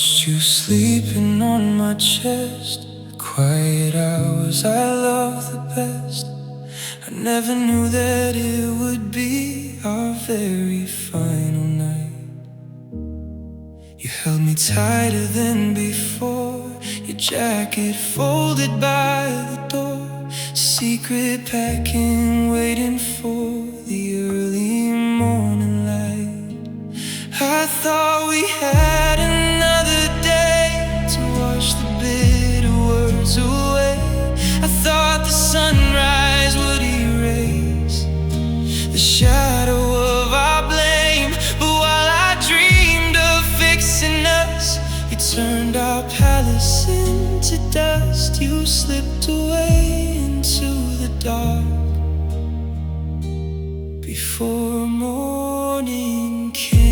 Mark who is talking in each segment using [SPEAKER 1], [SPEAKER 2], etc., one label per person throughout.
[SPEAKER 1] watched you sleeping on my chest. Quiet hours I love the best. I never knew that it would be our very final night. You held me tighter than before, your jacket folded by the door, secret packing, waiting for the early morning light. I thought we had another day to wash the bitter words away. I thought the sunrise would erase the shadow of our blame. But while I dreamed of fixing us, you turned our palace into dust. You slipped away into the dark before morning came.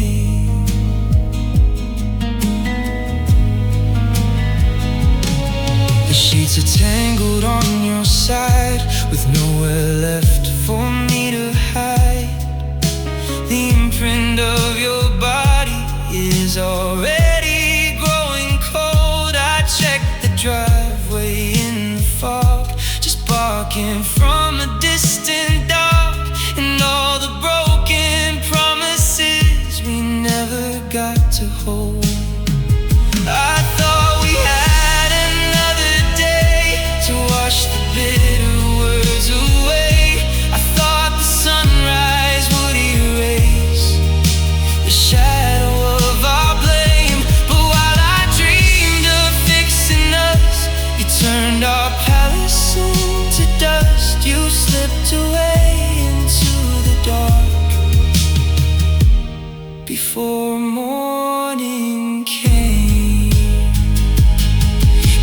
[SPEAKER 1] The sheets are tangled on your side, with nowhere left for me to hide. The imprint of your body is already growing cold. I checked the driveway in the fog, just barking from a distant dog, and all the broken promises we never got to hold. I thought we had another day to wash the bitter words away. I thought the sunrise would erase the shadow of our blame. But while I dreamed of fixing us, you turned our palace into dust. You slipped away into the dark before morning came.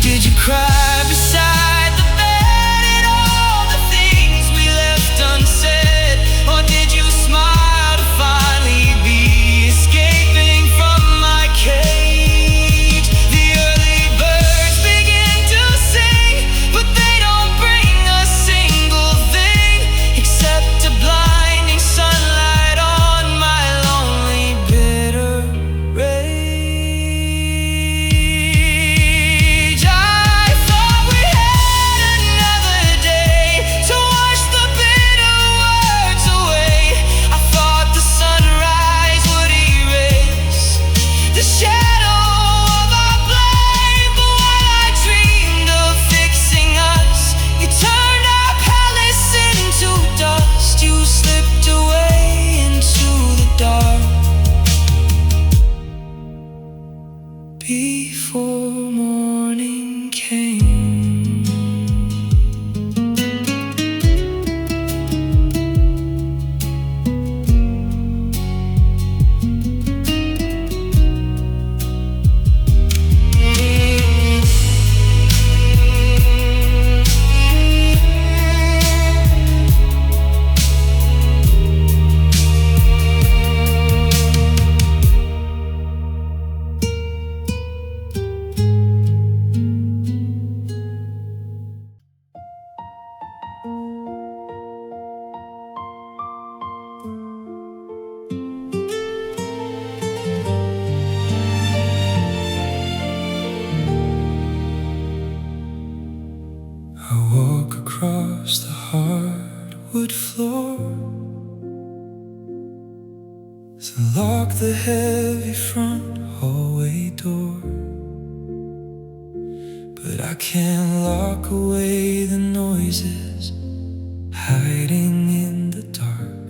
[SPEAKER 1] Did you cry beside the bed at all the things we left unsaid? Or did you smile to finally be escaping from my cage? The early birds begin to sing, but they don't bring a single thing except a blinding sunlight on my lonely bitter rage. I thought we had another day to wash the bitter words away. I thought the sunrise would erase the shadow of our blame. But while I dreamed of fixing us, you turned our palace into dust. You slipped away into the dark before morning came. I walk across the hardwood floor to lock the heavy front hallway door. But I can't lock away the noises hiding in the dark.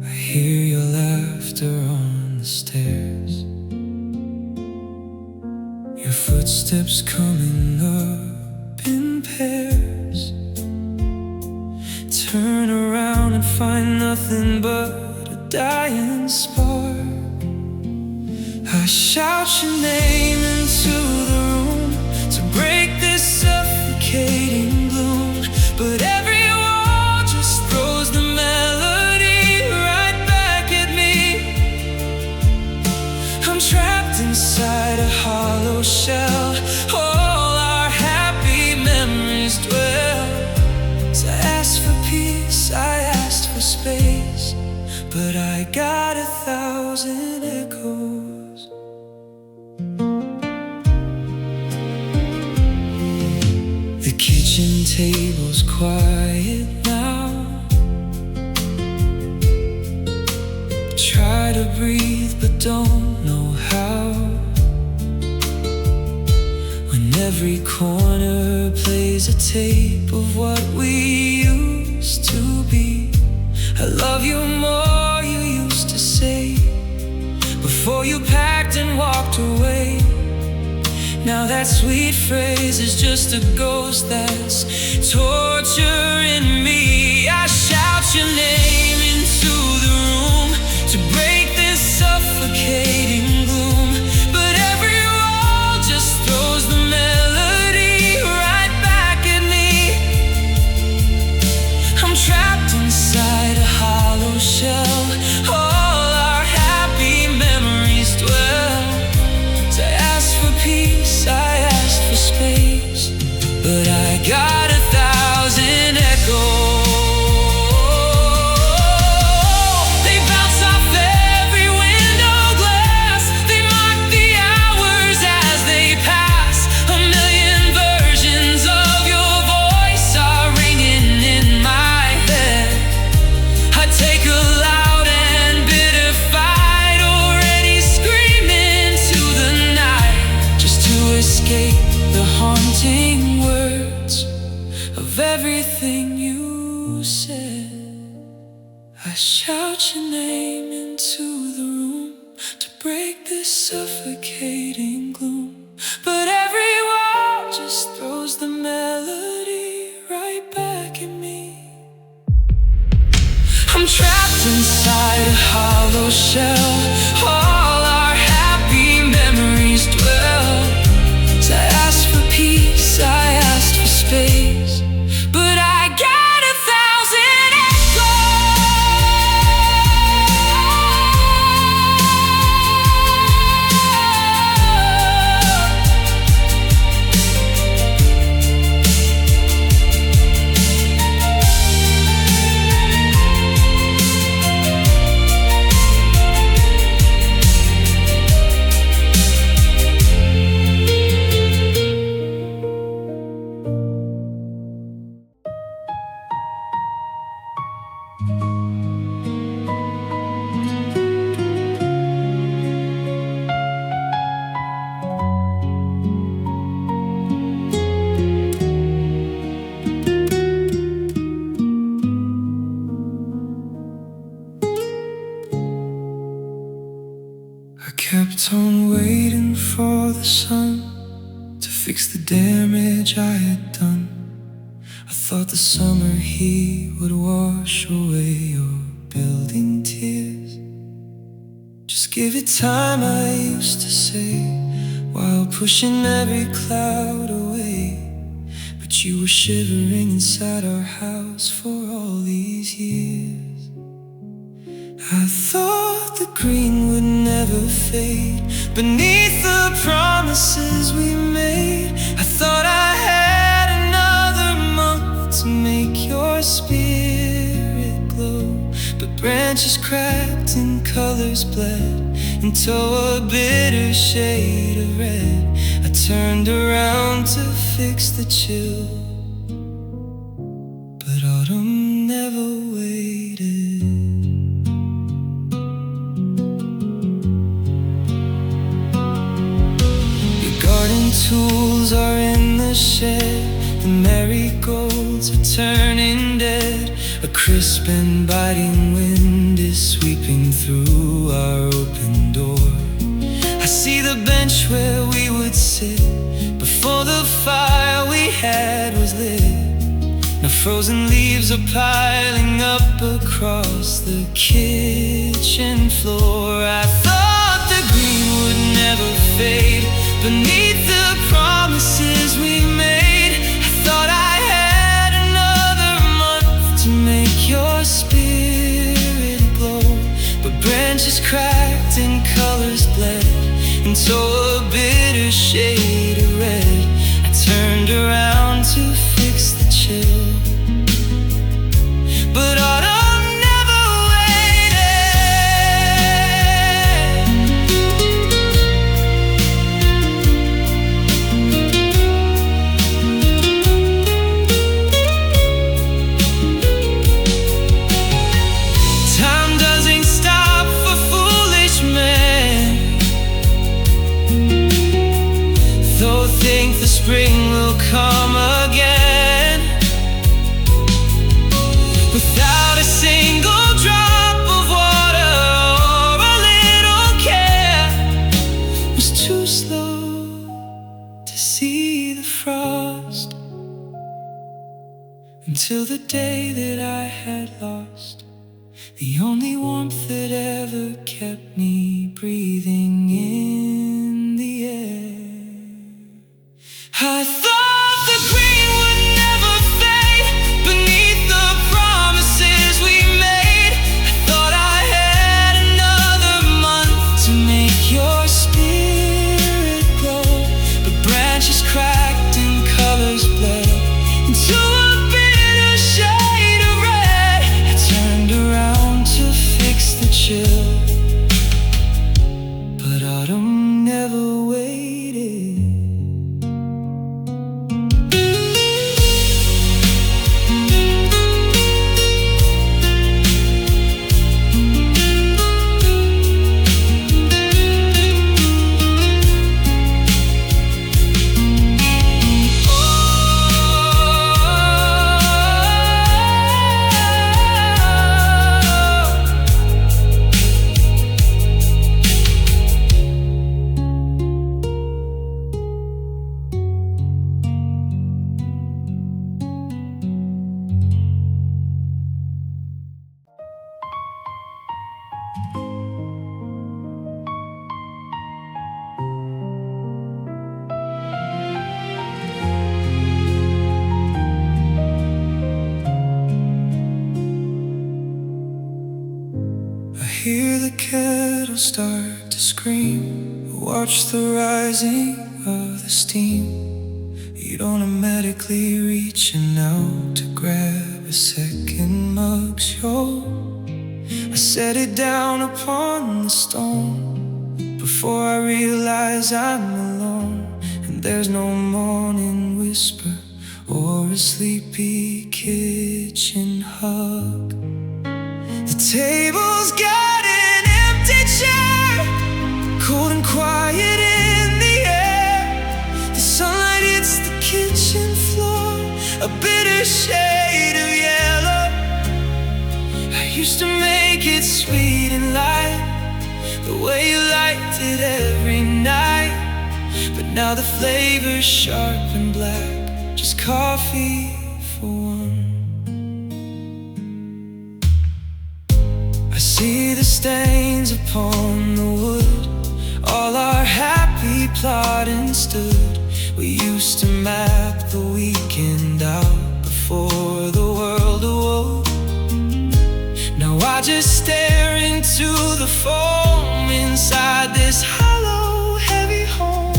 [SPEAKER 1] I hear your laughter on the stairs, your footsteps coming up in pairs. Turn around and find nothing but a dying spark. I shout your name into the room to break this suffocating gloom, but every wall just throws the melody right back at me. I'm trapped inside a hollow shell. All our happy memories dwell. So I asked for peace, I asked for space, but I got 1,000 echoes breathe but don't know how. When every corner plays a tape of what we used to be. I love you more, you used to say, before you packed and walked away. Now that sweet phrase is just a ghost that's torturing me. I shout your name into the room to break this suffocating gloom, but every wall just throws the melody right back at me. I'm trapped inside a hollow shell. All our happy memories dwell. So I asked for peace, I asked for space, but I got 1,000 echoes. Everything you said, I shout your name into the room to break this suffocating gloom, but every wall just throws the melody right back at me. I'm trapped inside a hollow shell. All our happy memories dwell. So I asked for peace, I asked for space, but I got 1,000 I kept on waiting for the sun to fix the damage I had done. I thought the summer heat would wash away your building tears. Just give it time, I used to say, while pushing every cloud away. But you were shivering inside our house for all these years. I thought the green would never fade beneath the promises we made. I thought I had another month to make your spirit glow, but branches cracked and colors bled into a bitter shade of red. I turned around to fix the chill, but autumn never waited. Tools are in the shed, the marigolds are turning dead. A crisp and biting wind is sweeping through our open door. I see the bench where we would sit before the fire we had was lit. Now frozen leaves are piling up across the kitchen floor. I thought the green would never fade beneath the promises we made. I thought I had another month to make your spirit glow, but branches cracked and colors bled into a bitter shade of red. I turned around to fix the chill, but autumn never waited. Time doesn't stop for foolish spring will come again. Without a single drop of water or a little care, was too slow to see the frost, until the day that I had lost the only warmth that ever kept me breathing in the air. I thought the green would never fade beneath the promises we made. I thought I had another month to make your spirit glow, but branches cracked and colors bled into a bitter shade of red. I turned around to fix the chill, but autumn never waited. Hear the kettle start to scream, watch the rising of the steam. You don't automatically reaching out to grab a second mug, sure. I set it down upon the stone before I realize I'm alone, and there's no morning whisper or a sleepy kitchen hug. The table's got an empty chair, cold and quiet in the air. The sunlight hits the kitchen floor, a bitter shade of yellow. I used to make it sweet and light, the way you liked it every night. But now the flavor's sharp and black, just coffee for one. I see the stains upon the wood, all our happy plotting stood. We used to map the weekend out before the world awoke. Now I just stare into the foam inside this hollow, heavy home,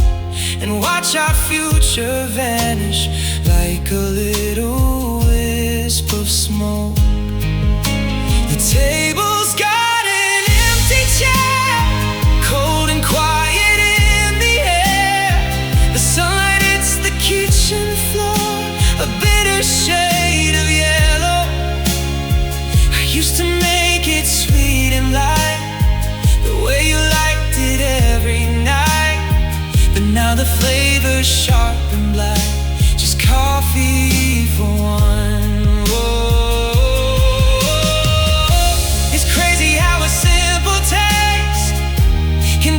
[SPEAKER 1] and watch our future vanish like a little wisp of smoke. The table's got an empty chair, cold and quiet in the air. The sunlight hits the kitchen floor, a bitter shade of yellow. I used to make it sweet and light, the way you liked it every night. But now the flavor's sharp and black, just coffee for one.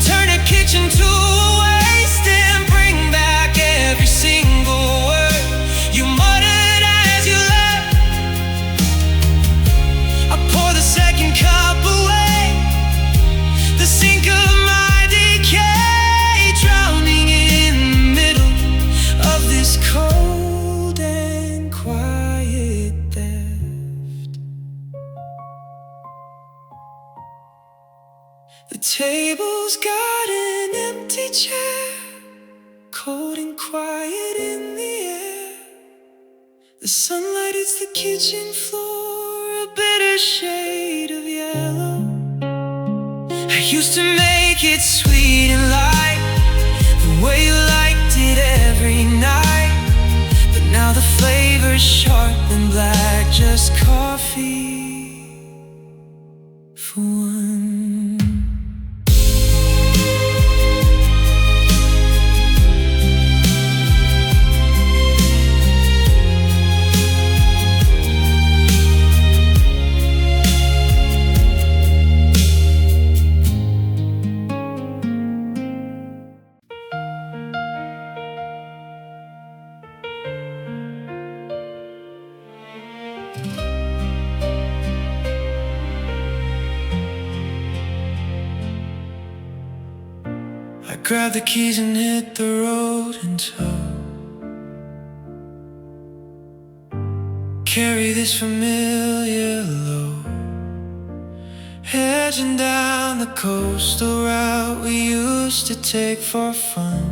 [SPEAKER 1] Turn a kitchen to a waste and bring back every single word you muttered as you left. I pour the second cup away, the sink of my decay, drowning in the middle of this cold and quiet theft. The table's got an empty chair, cold and quiet in the air. The sunlight hits the kitchen floor, a bitter shade of yellow. I used to make it sweet and light, the way you liked it every night. But now the flavor's sharp and black, just coffee for one. grab the keys and hit the road in tow. Carry this familiar load, hedging down the coastal route we used to take for fun.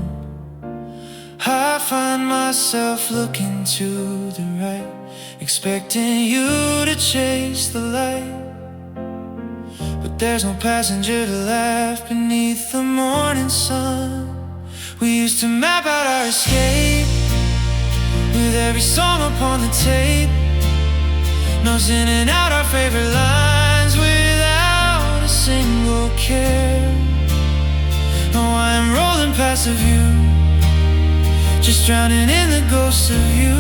[SPEAKER 1] I find myself looking to the right, expecting you to chase the light. But there's no passenger to laugh beneath the morning sun. We used to map out our escape with every song upon the tape, nosing in out our favorite lines without a single care. No, I am rolling past the view, just drowning in the ghost of you.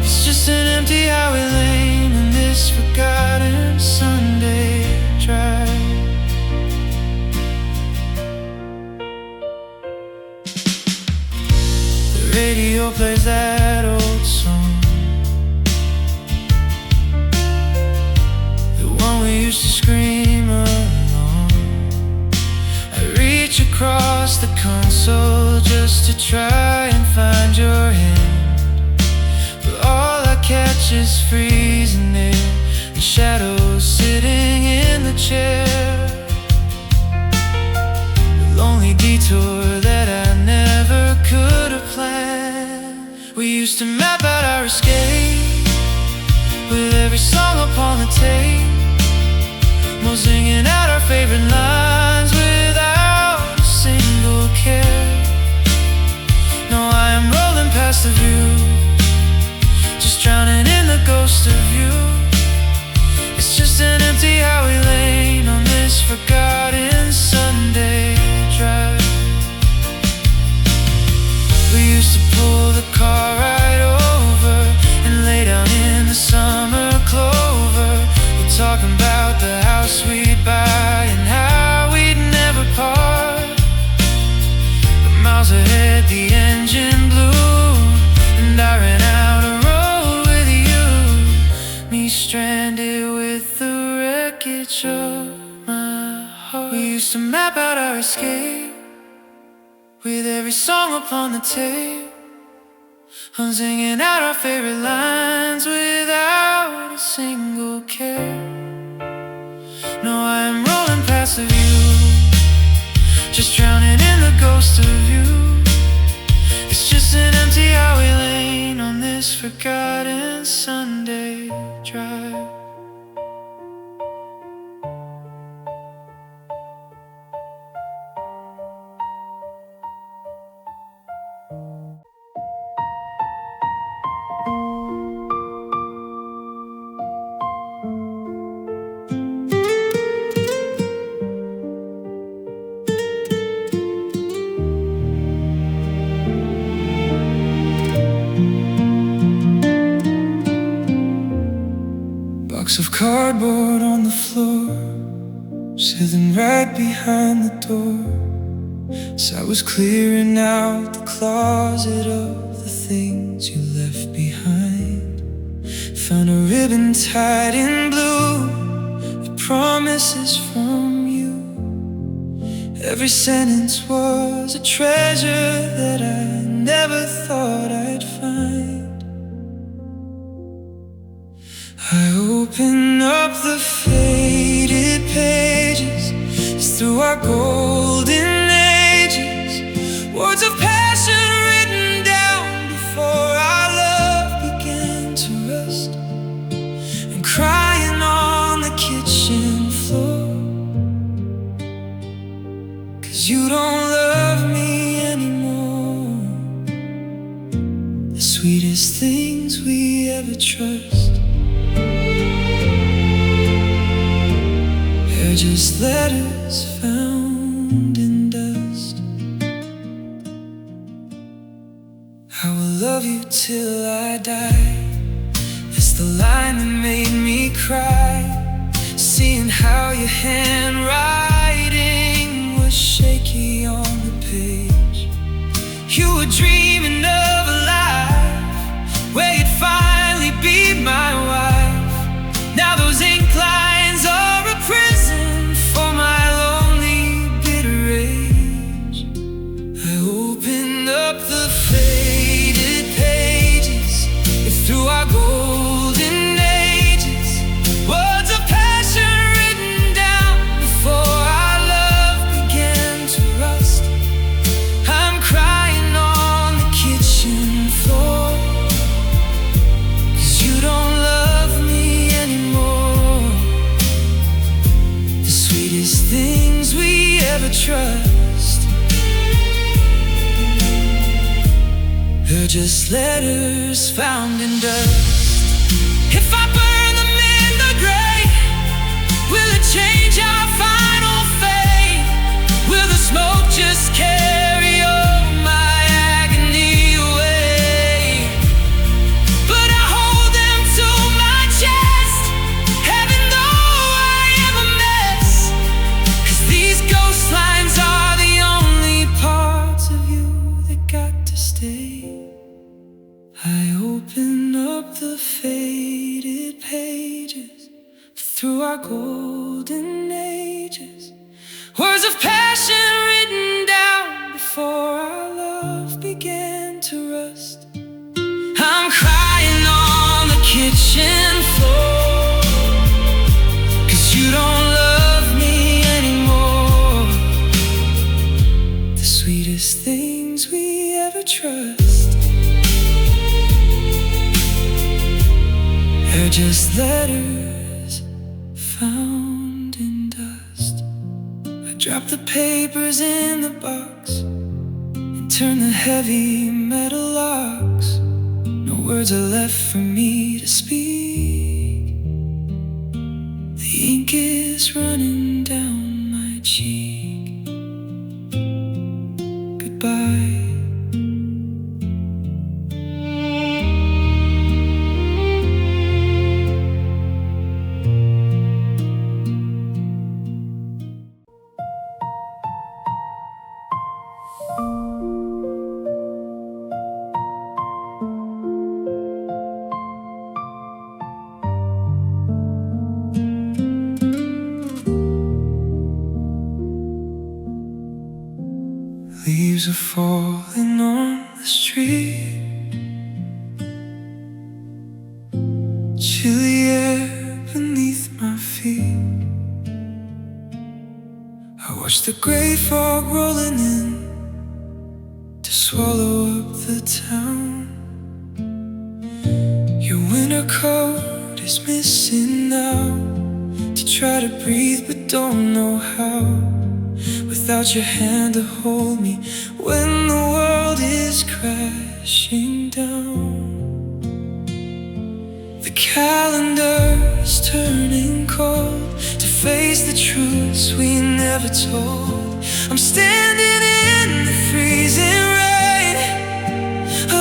[SPEAKER 1] It's just an empty highway lane in this forgotten Sunday drive. The radio plays that old song, the one we used to scream along. I reach across the console just to try and find your hand, but all I catch is freezing air and shadows sitting in the chair. A lonely detour that I never could have planned. We used to map out our escape with every song upon the tape, singing out our favorite lines without a single care. No, I am rolling past the view, just drowning in the ghost of you. It's just an empty highway lane on this forgotten Sunday drive. We used to pull the car right over and lay down in the summer clover. We're talking about the house we'd buy and how we'd never part. But miles ahead the engine blew, and I ran out of road with you, me stranded with the wreckage of my heart. We used to map out our escape with every song upon the tape, I'm singing out our favorite lines without a single care. No, I am rolling past the view, just drowning in the ghost of you. It's just an empty highway lane on this forgotten Sunday drive. Box of cardboard on the floor, sitting right behind the door. As I was clearing out the closet of the things you left behind, found a ribbon tied in blue, the promises from you. Every sentence was a treasure that I never thought I'd find. I open up the faded pages, it's through our golden ages, words of passion written down before our love began to rust, and crying on the kitchen floor, 'cause you don't love me anymore. The sweetest things we ever trust, just letters found in dust. I will love you till I die, it's the line that made me cry, seeing how your handwriting was shaky on the page. You were dreaming of a life where you'd finally be my wife. Now those ink lines are a prison for my lonely, bitter age. just letters found in dust. If I burn them in the grave, will it change our final fate? Will the smoke just carry all my agony away? But I hold them to my chest, even though I am a mess, 'cause these ghost lines are the only parts of you that got to stay. I open up the faded pages through our golden ages, words of passion written down before our love began to rust. I'm crying on the kitchen floor, 'cause you don't love me anymore. The sweetest things we ever trust are just letters found in dust. I drop the papers in the box and turn the heavy metal locks. No words are left for me to speak. The ink is running down my cheek. Goodbye. Leaves are falling on the street, chilly air beneath my feet. I watch the gray fog rolling in to swallow up the town. Your winter coat is missing now, to try to breathe but don't know how, without your hand to hold me when the world is crashing down. The calendar is turning cold to face the truths we never told. I'm standing in the freezing rain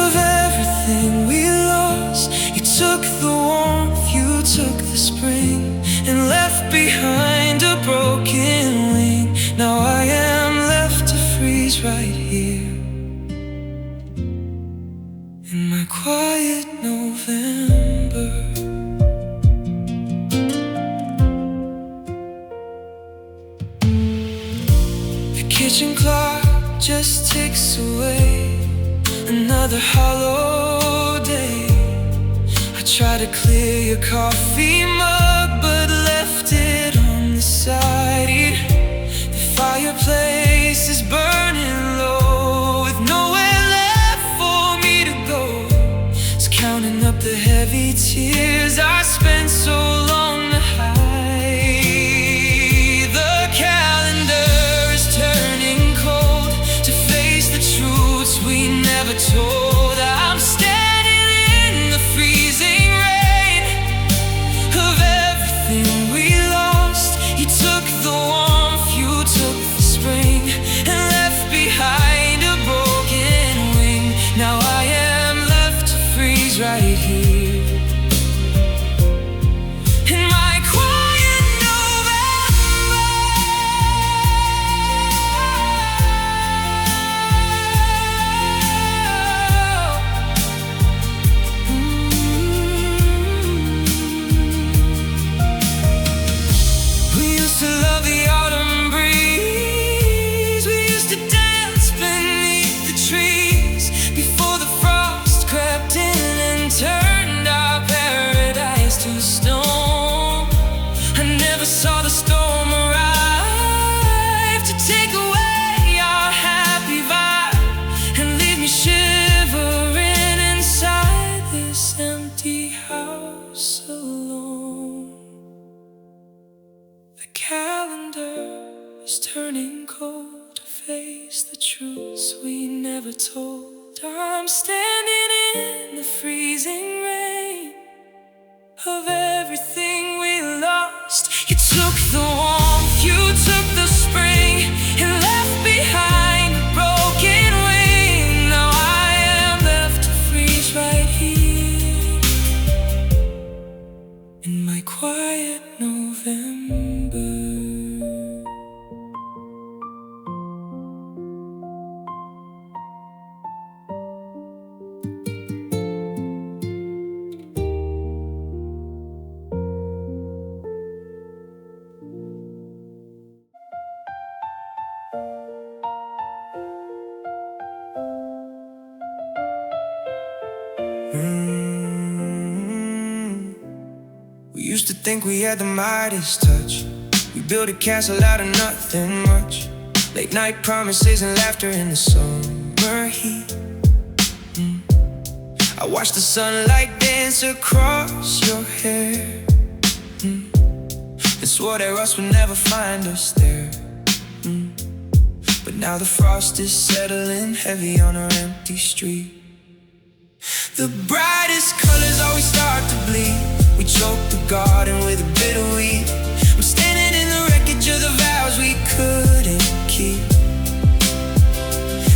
[SPEAKER 1] of everything we lost. You took the warmth, you took the spring, and left behind a broken wing. Now I am left to freeze right here in my quiet November. The kitchen clock just ticks away another hollow day. I try to clear your coffee mug, but left it on the side. The fireplace is burning low, with nowhere left for me to go. It's counting up the heavy tears I spent so long to hide. The calendar is turning cold to face the truths we never told. I'm standing in the freezing rain of everything we lost. You took the warmth, you took the spring, and left behind a broken wing. Now I am left to freeze right here in my quiet November. We used to love the autumn breeze. We used to dance beneath the trees before the frost crept in and turned our paradise to stone. I never saw the storm arrive to take away our happy vibe and leave me shivering inside this empty house alone. The calendar is turning cold to face the truths we never told. I'm standing in the freezing rain of everything we lost. You took the warmth, you took the spring, and left behind a broken wing. Now I am left to freeze right here in my quiet November. We used to think we had the Midas touch. We built a castle out of nothing much. Late night promises and laughter in the summer heat. I watched the sunlight dance across your hair, and swore that rust would never find us there. But now the frost is settling heavy on our empty street. The brightest colors always start to bleed. We choke the garden with a bitter weed. I'm standing in the wreckage of the vows we couldn't keep.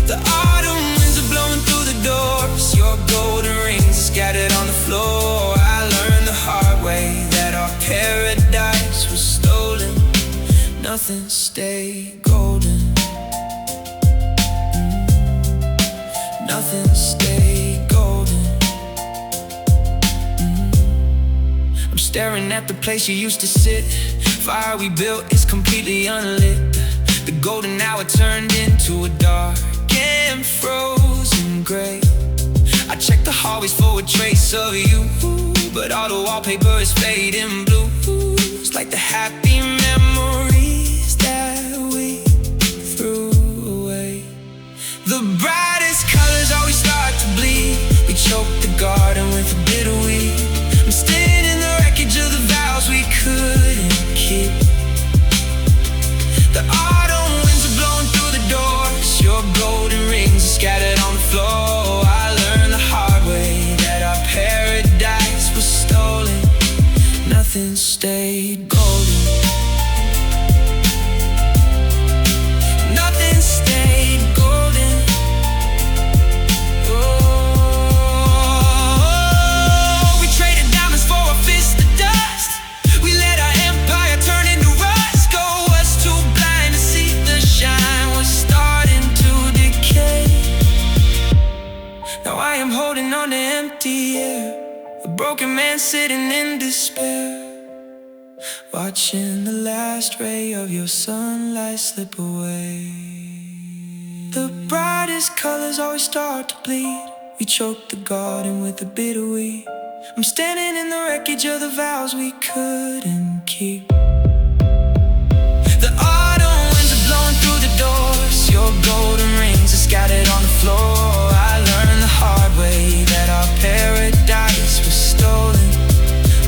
[SPEAKER 1] The autumn winds are blowing through the doors. Your golden rings are scattered on the floor. I learned the hard way that our paradise was stolen. Nothing stayed golden. Nothing stayed golden. I'm staring at the place you used to sit. Fire we built is completely unlit. The golden hour turned into a dark and frozen gray. I check the hallways for a trace of you, but all the wallpaper is fading blue. It's like the happy memories that we threw away. The brightest colors always start to bleed. We choke the garden with a bitter weed. I'm standing in the wreckage of the vows we couldn't keep. The autumn winds are blowing through the doors. Your golden rings are scattered on the floor. I learned the hard way that our paradise was stolen. Nothing stayed golden. Nothing stayed golden. Oh, we traded diamonds for a fist of dust. We let our empire turn into rust. Go was too blind to see the shine was starting to decay. Now I am holding on to empty air, a broken man sitting in despair, watching the last ray of your sunlight slip away. The brightest colors always start to bleed. We choke the garden with a bitter weed. I'm standing in the wreckage of the vows we couldn't keep. The autumn winds are blowing through the doors. Your golden rings are scattered on the floor. I learned the hard way that our paradise was stolen.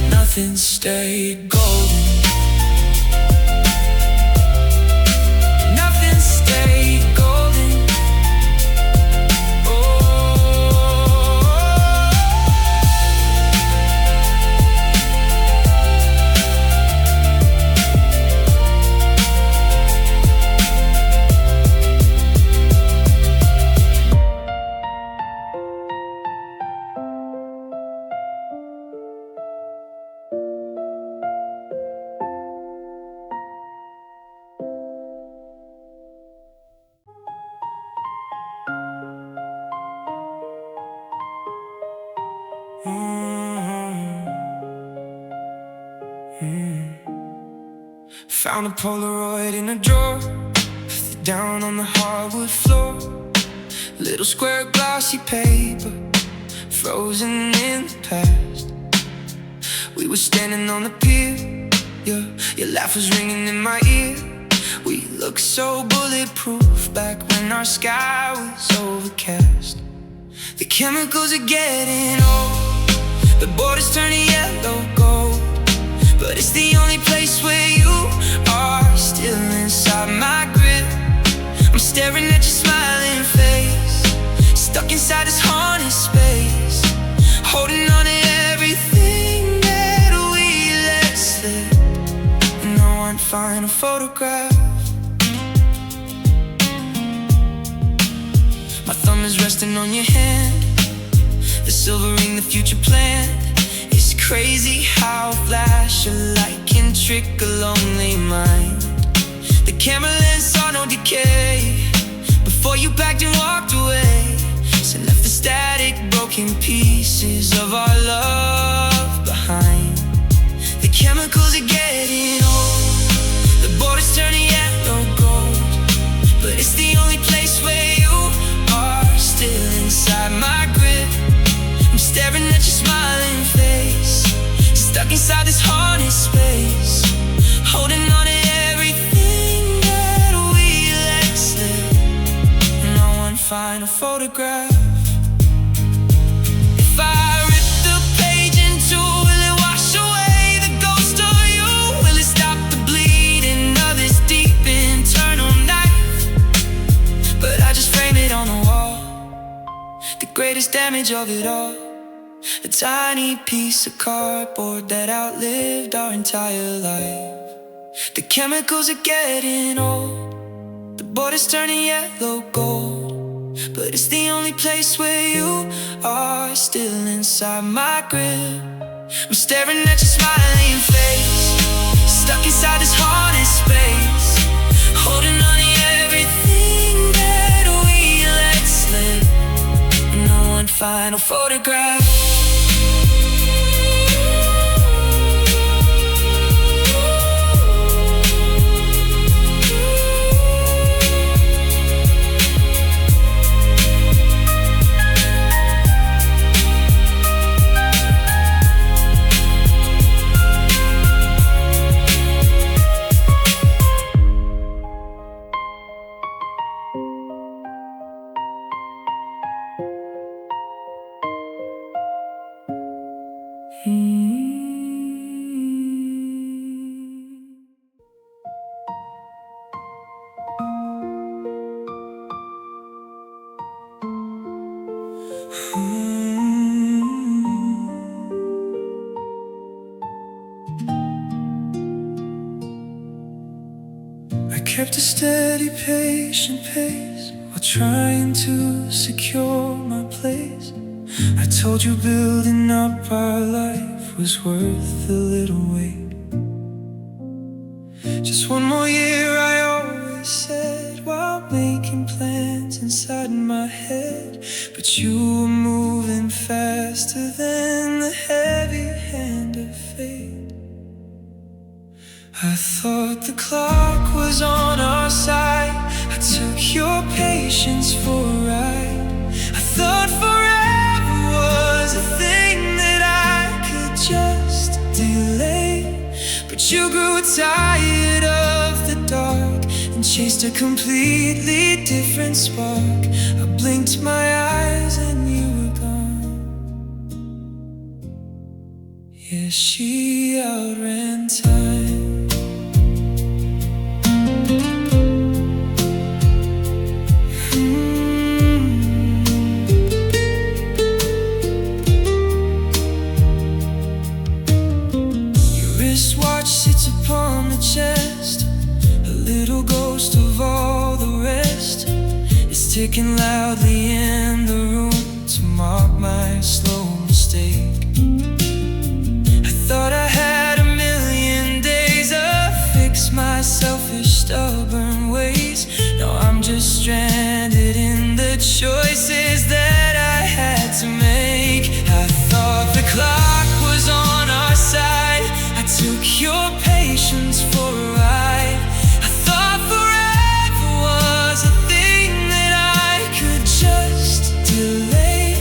[SPEAKER 1] Nothing stayed golden. Nothing stayed golden. Found a Polaroid in a drawer, left it down on the hardwood floor. Little square glossy paper, frozen in the past. We were standing on the pier, your laugh was ringing in my ear. We looked so bulletproof back when our sky was overcast. The chemicals are getting old, the borders turning yellow gold, but it's the only place where you are still inside my grip. I'm staring at your smiling face, stuck in inside this haunted space, holding on to everything that we let slip. And no one final photograph. My thumb is resting on your hand, the silver ring, the future plan. It's crazy how a flash of light can trick a lonely mind. The camera lens saw no decay before you packed and walked away. So left the static, broken pieces of our love behind. The chemicals are getting old, the border's turning yellow gold, but it's the only place where you are still inside my grip. I'm staring at your smiling face, stuck inside this haunted space, holding on to everything that we let slip. And on one final photograph. If I rip the page in two, will it wash away the ghost of you? Will it stop the bleeding of this deep internal knife? But I just frame it on the wall, the greatest damage of it all. A tiny piece of cardboard that outlived our entire life. The chemicals are getting old, the border's turning yellow gold, but it's the only place where you are still inside my grip. I'm staring at your smiling face, stuck inside this haunted space, holding on to everything that we let slip. And on one final photograph. I kept a steady, patient pace while trying to secure my place. I told you building up our life was worth a little wait. Just one more year, I always said, while making plans inside my head. But you were moving faster than the heavy hand of fate. I thought the clock was on our side, I took your patience for a ride. I thought forever was a thing that I could just delay. But you grew tired of the dark and chased a completely different spark. I blinked my eyes and you were gone. Yeah, she outran time. Wristwatch sits upon the chest, a little ghost of all the rest. It's ticking loudly in the room to mark my slow mistake. I thought I had a million days to fix my selfish, stubborn ways. Now I'm just stranded in the choices that I had to make. I thought the clock was on our side, I took your patience for a ride. I thought forever was a thing that I could just delay.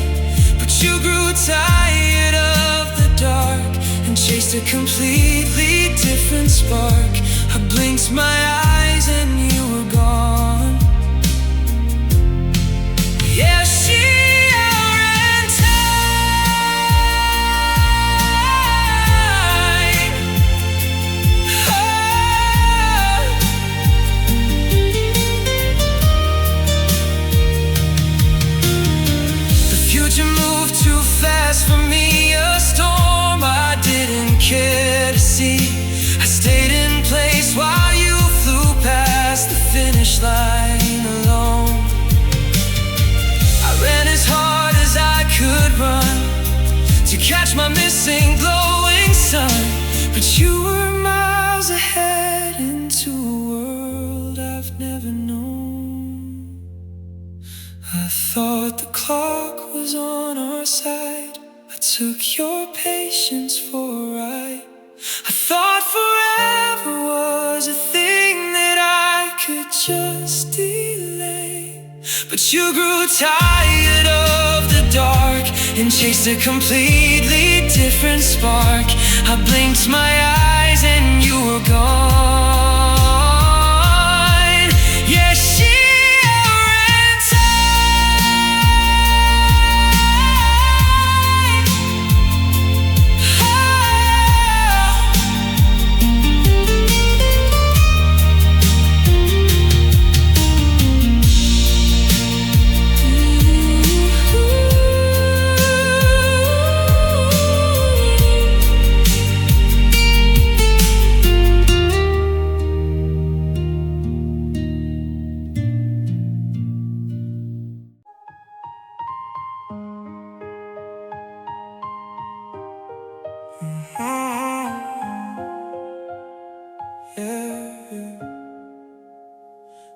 [SPEAKER 1] But you grew tired of the dark and chased a completely different spark. I blinked my eyes and you were gone. Yeah, she outran time. stayed in place while you flew past the finish line alone. I ran as hard as I could run to catch my missing glowing sun, but you were miles ahead into a world I've never known. I thought the clock was on our side. I took your patience for a ride. I thought forever was a thing that I could just delay, but you grew tired of the dark and chased a completely different spark. I blinked my eyes and you were gone. Yeah, she ran tight.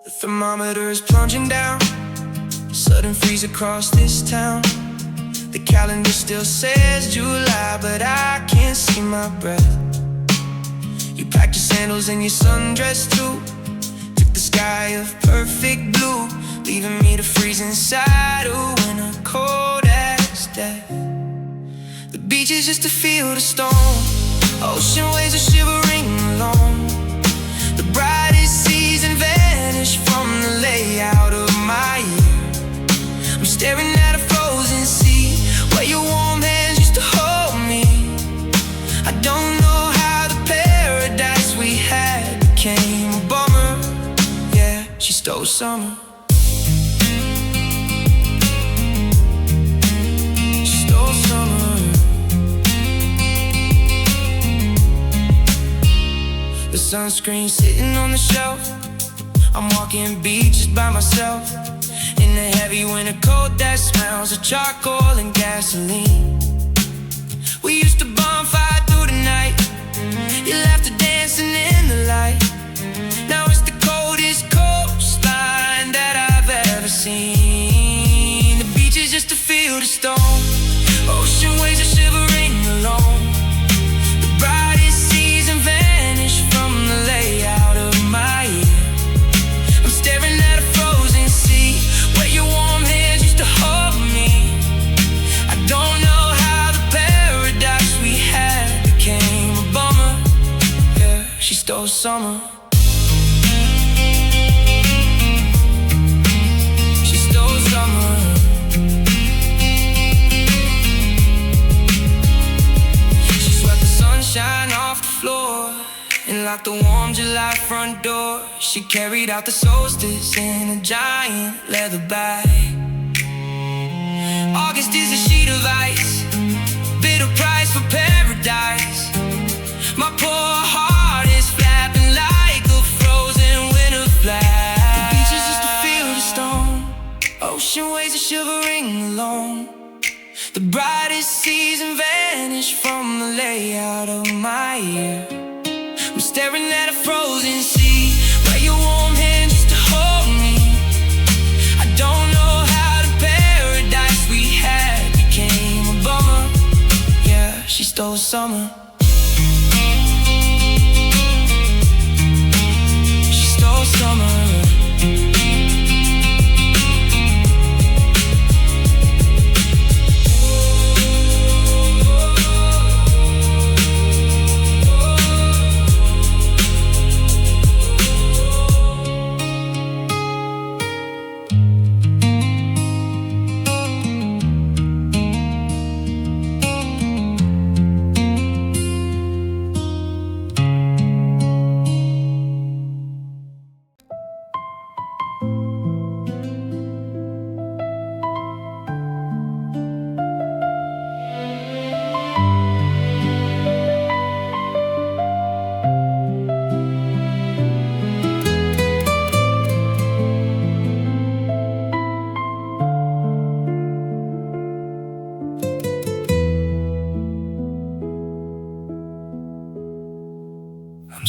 [SPEAKER 1] The thermometer is plunging down, sudden freeze across this town. The calendar still says July, but I can't see my breath. You packed your sandals and your sundress too, took the sky of perfect blue, leaving me to freeze inside a winter cold as death. The beach is just a field of stone, ocean waves are shivering alone. The brightest season vanished from the layout of my year. I'm staring at a frozen sea where your warm hands used to hold me. I don't know how the paradise we had became a bummer. Yeah, she stole summer. She stole summer. The sunscreen sitting on the shelf, I'm walking beaches by myself in the heavy winter cold that smells of charcoal and gasoline. We used to bonfire through the night, you laughter dancing in the light. Now it's the coldest coastline that I've ever seen. The beach is just a field of stone, ocean waves are shivering alone. The brightest season vanished from the layout of my year. I'm staring at a frozen sea where your warm hands used to hold me. I don't know how the paradise we had became a bummer. Yeah, she stole summer. She stole summer. She swept the sunshine off the floor and locked the warm July front door. She carried out the solstice in a giant leather bag. August is a sheet of ice, bitter price for paradise. My poor heart is flapping like a frozen winter flag. The beach is just a field of stone, ocean waves are shivering alone. The brightest season vanished from the layout of my year. I'm staring at a frozen sea where your warm hands used to hold me. I don't know how the paradise we had became a bummer. Yeah, she stole summer. She stole summer.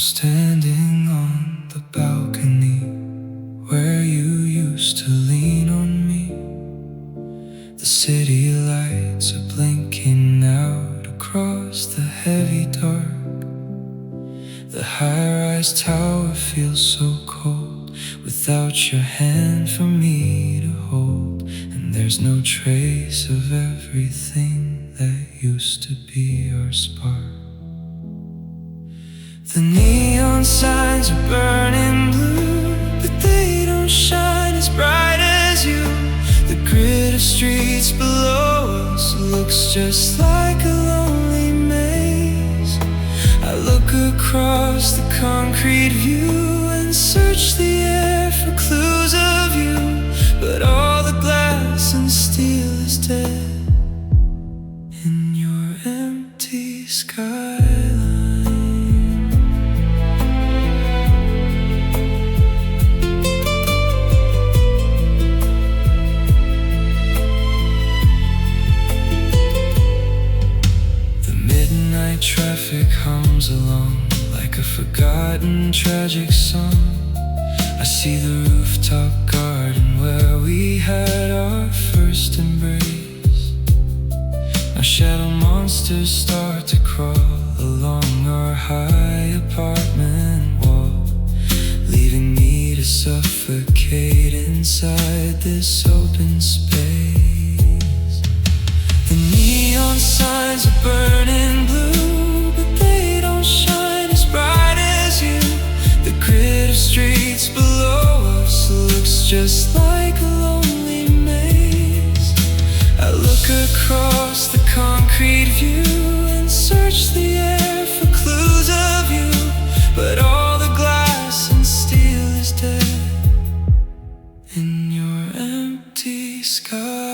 [SPEAKER 1] standing on the balcony where you used to lean on me. The city lights are blinking out across the heavy dark. The high-rise tower feels so cold without your hand for me to hold. And there's no trace of everything that used to be our spark. The neon signs are burning blue, but they don't shine as bright as you. The grid of streets below us looks just like a lonely maze. I look across the concrete view and search the air for clues of you, but all the glass and steel is dead in your empty skyline. Traffic hums along like a forgotten tragic song. I see the rooftop garden where we had our first embrace. Now shadow monsters start to crawl along our high apartment wall, leaving me to suffocate inside this open space. The neon signs are burning blue, but they don't shine as bright as you. The grid of streets below us looks just like a lonely maze. I look across the concrete view and search the air for clues of you, but all the glass and steel is dead in your empty skyline.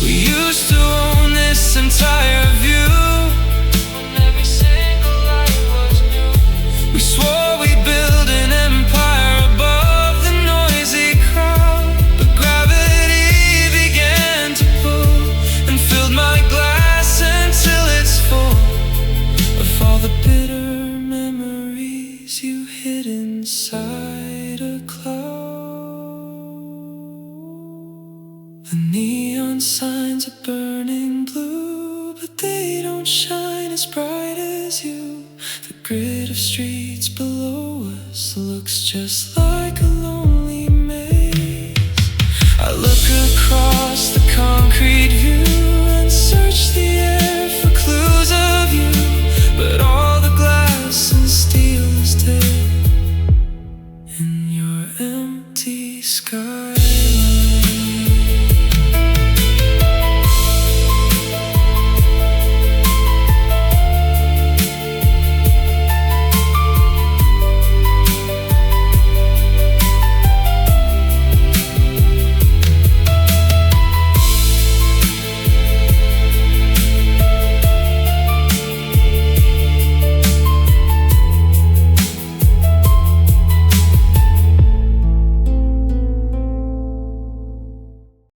[SPEAKER 1] Used to own this entire view, when every single light was new. We swore we'd build an empire above the noisy crowd, but gravity began to pull and filled my glass until it's full of all the bitter memories you hid inside a cloud. The neon signs are burning blue, but they don't shine as bright as you. The grid of streets below us looks just like